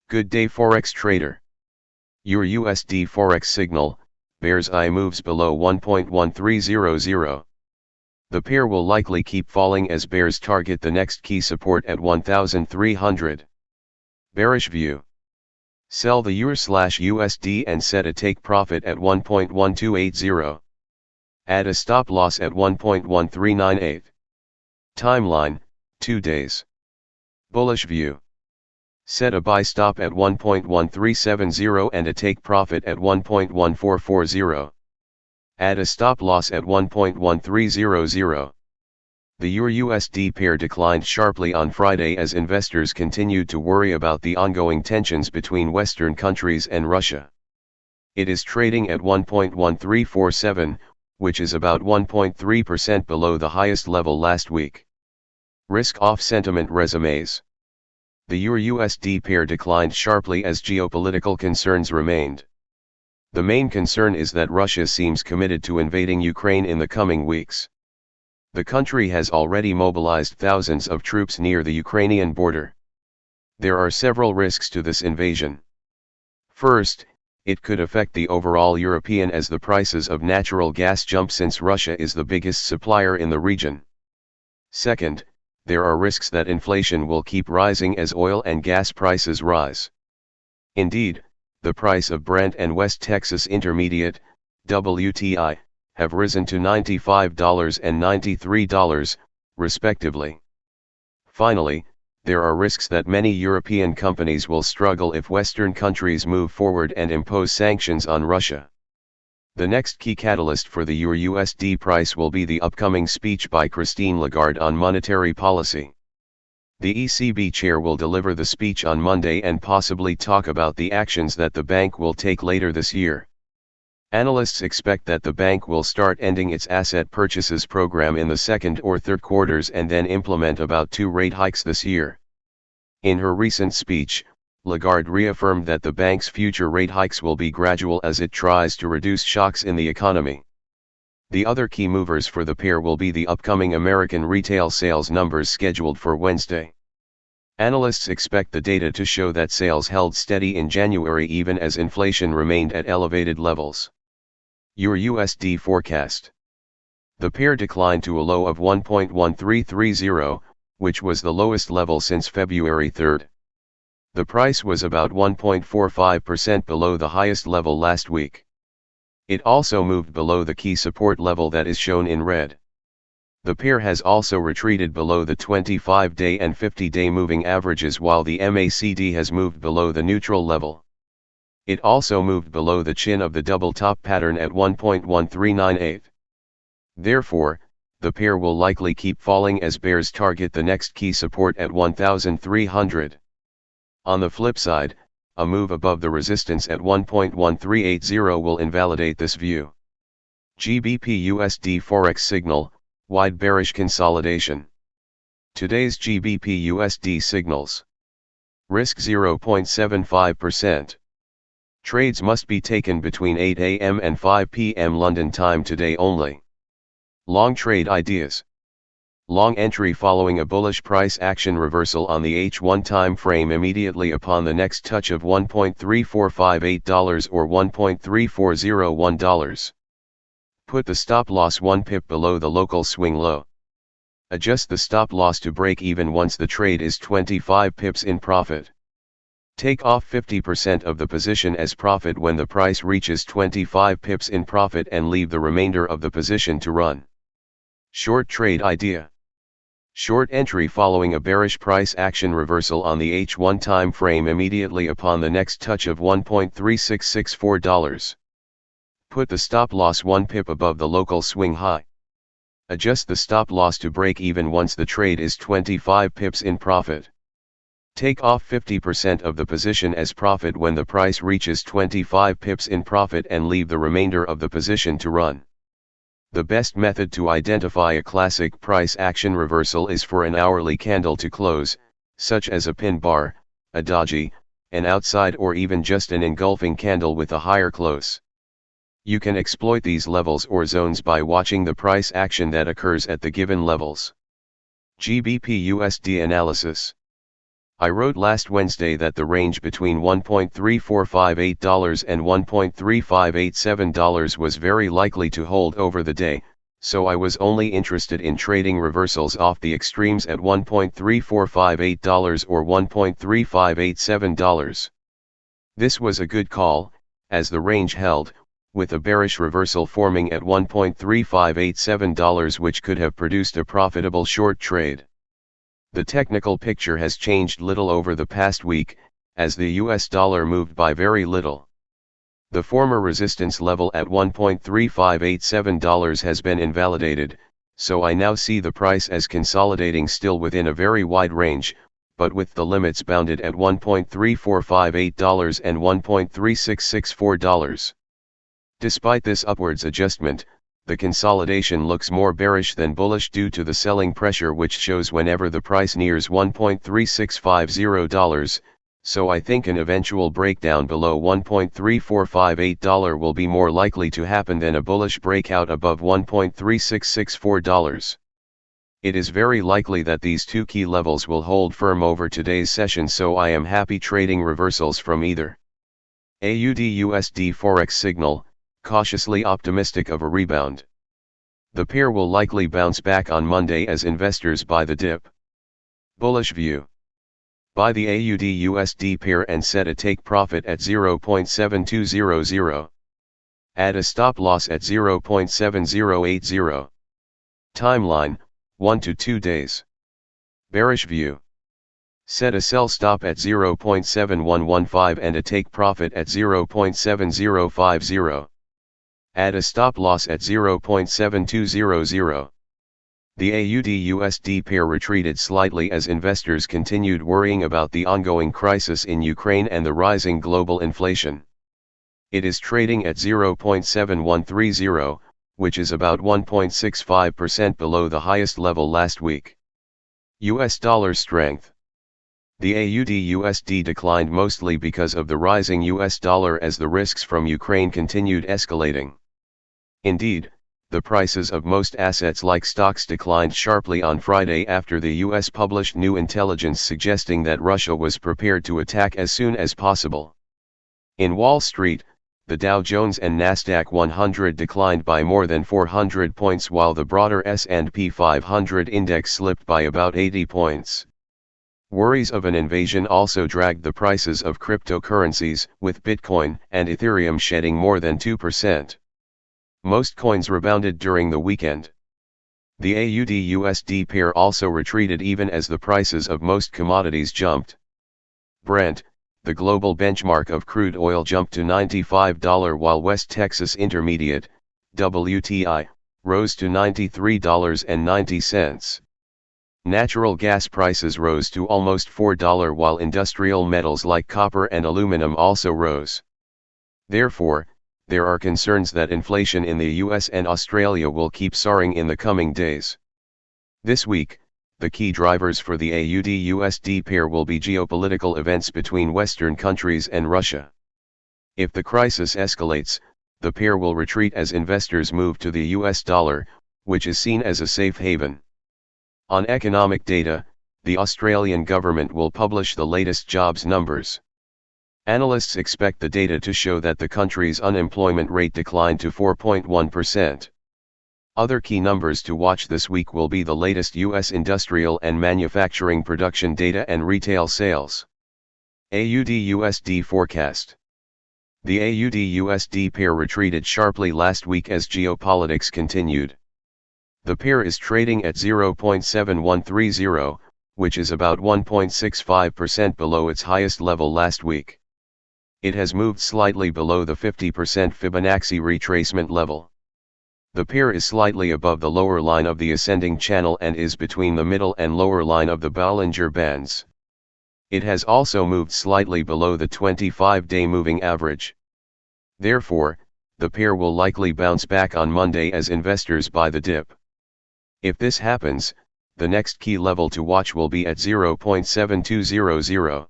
Good day Forex trader. Your USD Forex signal, bear's eye moves below 1.1300. The pair will likely keep falling as bears target the next key support at 1,300. Bearish view. Sell the EUR/USD and set a take profit at 1.1280. Add a stop loss at 1.1398. Timeline, 2 days. Bullish view. Set a buy stop at 1.1370 and a take profit at 1.1440. Add a stop loss at 1.1300. The EUR/USD pair declined sharply on Friday as investors continued to worry about the ongoing tensions between Western countries and Russia. It is trading at 1.1347, which is about 1.3% below the highest level last week. Risk-off sentiment resumes. The EUR/USD pair declined sharply as geopolitical concerns remained. The main concern is that Russia seems committed to invading Ukraine in the coming weeks. The country has already mobilized thousands of troops near the Ukrainian border. There are several risks to this invasion. First, it could affect the overall European as the prices of natural gas jump since Russia is the biggest supplier in the region. Second, there are risks that inflation will keep rising as oil and gas prices rise. Indeed, the price of Brent and West Texas Intermediate, WTI, have risen to $95 and $93, respectively. Finally, there are risks that many European companies will struggle if Western countries move forward and impose sanctions on Russia. The next key catalyst for the EUR/USD price will be the upcoming speech by Christine Lagarde on monetary policy. The ECB chair will deliver the speech on Monday and possibly talk about the actions that the bank will take later this year. Analysts expect that the bank will start ending its asset purchases program in the second or third quarters and then implement about 2 rate hikes this year. In her recent speech, Lagarde reaffirmed that the bank's future rate hikes will be gradual as it tries to reduce shocks in the economy. The other key movers for the pair will be the upcoming American retail sales numbers scheduled for Wednesday. Analysts expect the data to show that sales held steady in January even as inflation remained at elevated levels. EUR/USD forecast. The pair declined to a low of 1.1330, which was the lowest level since February 3. The price was about 1.45% below the highest level last week. It also moved below the key support level that is shown in red. The pair has also retreated below the 25-day and 50-day moving averages while the MACD has moved below the neutral level. It also moved below the chin of the double top pattern at 1.1398. Therefore, the pair will likely keep falling as bears target the next key support at 1,300. On the flip side, a move above the resistance at 1.1380 will invalidate this view. GBP/USD Forex signal, wide bearish consolidation. Today's GBP/USD signals. Risk 0.75%. Trades must be taken between 8 a.m. and 5 p.m. London time today only. Long trade ideas. Long entry following a bullish price action reversal on the H1 time frame immediately upon the next touch of $1.3458 or $1.3401. Put the stop loss 1 pip below the local swing low. Adjust the stop loss to break even once the trade is 25 pips in profit. Take off 50% of the position as profit when the price reaches 25 pips in profit and leave the remainder of the position to run. Short trade idea. Short entry following a bearish price action reversal on the H1 time frame immediately upon the next touch of $1.3664. Put the stop loss 1 pip above the local swing high. Adjust the stop loss to break even once the trade is 25 pips in profit. Take off 50% of the position as profit when the price reaches 25 pips in profit and leave the remainder of the position to run. The best method to identify a classic price action reversal is for an hourly candle to close, such as a pin bar, a doji, an outside or even just an engulfing candle with a higher close. You can exploit these levels or zones by watching the price action that occurs at the given levels. GBP/USD analysis. I wrote last Wednesday that the range between $1.3458 and $1.3587 was very likely to hold over the day, so I was only interested in trading reversals off the extremes at $1.3458 or $1.3587. This was a good call, as the range held, with a bearish reversal forming at $1.3587, which could have produced a profitable short trade. The technical picture has changed little over the past week, as the US dollar moved by very little. The former resistance level at $1.3587 has been invalidated, so I now see the price as consolidating still within a very wide range, but with the limits bounded at $1.3458 and $1.3664. Despite this upwards adjustment, the consolidation looks more bearish than bullish due to the selling pressure which shows whenever the price nears $1.3650, so I think an eventual breakdown below $1.3458 will be more likely to happen than a bullish breakout above $1.3664. It is very likely that these two key levels will hold firm over today's session, so I am happy trading reversals from either. Aud USD Forex signal, cautiously optimistic of a rebound. The pair will likely bounce back on Monday as investors buy the dip. Bullish view. Buy the AUD USD pair and set a take profit at 0.7200. Add a stop loss at 0.7080. Timeline, 1 to 2 days. Bearish view. Set a sell stop at 0.7115 and a take profit at 0.7050. Add a stop loss at 0.7200. The AUD USD pair retreated slightly as investors continued worrying about the ongoing crisis in Ukraine and the rising global inflation. It is trading at 0.7130, which is about 1.65% below the highest level last week. US dollar strength. The AUD USD declined mostly because of the rising US dollar as the risks from Ukraine continued escalating. Indeed, the prices of most assets like stocks declined sharply on Friday after the US published new intelligence suggesting that Russia was prepared to attack as soon as possible. In Wall Street, the Dow Jones and Nasdaq 100 declined by more than 400 points while the broader S&P 500 index slipped by about 80 points. Worries of an invasion also dragged the prices of cryptocurrencies, with Bitcoin and Ethereum shedding more than 2%. Most coins rebounded during the weekend. The AUD USD pair also retreated even as the prices of most commodities jumped. Brent, the global benchmark of crude oil, jumped to $95 while West Texas Intermediate, WTI, rose to $93.90. Natural gas prices rose to almost $4 while industrial metals like copper and aluminum also rose. Therefore, there are concerns that inflation in the US and Australia will keep soaring in the coming days. This week, the key drivers for the AUD USD pair will be geopolitical events between Western countries and Russia. If the crisis escalates, the pair will retreat as investors move to the US dollar, which is seen as a safe haven. On economic data, the Australian government will publish the latest jobs numbers. Analysts expect the data to show that the country's unemployment rate declined to 4.1%. Other key numbers to watch this week will be the latest U.S. industrial and manufacturing production data and retail sales. AUD USD forecast. The AUD USD pair retreated sharply last week as geopolitics continued. The pair is trading at 0.7130, which is about 1.65% below its highest level last week. It has moved slightly below the 50% Fibonacci retracement level. The pair is slightly above the lower line of the ascending channel and is between the middle and lower line of the Bollinger Bands. It has also moved slightly below the 25-day moving average. Therefore, the pair will likely bounce back on Monday as investors buy the dip. If this happens, the next key level to watch will be at 0.7200.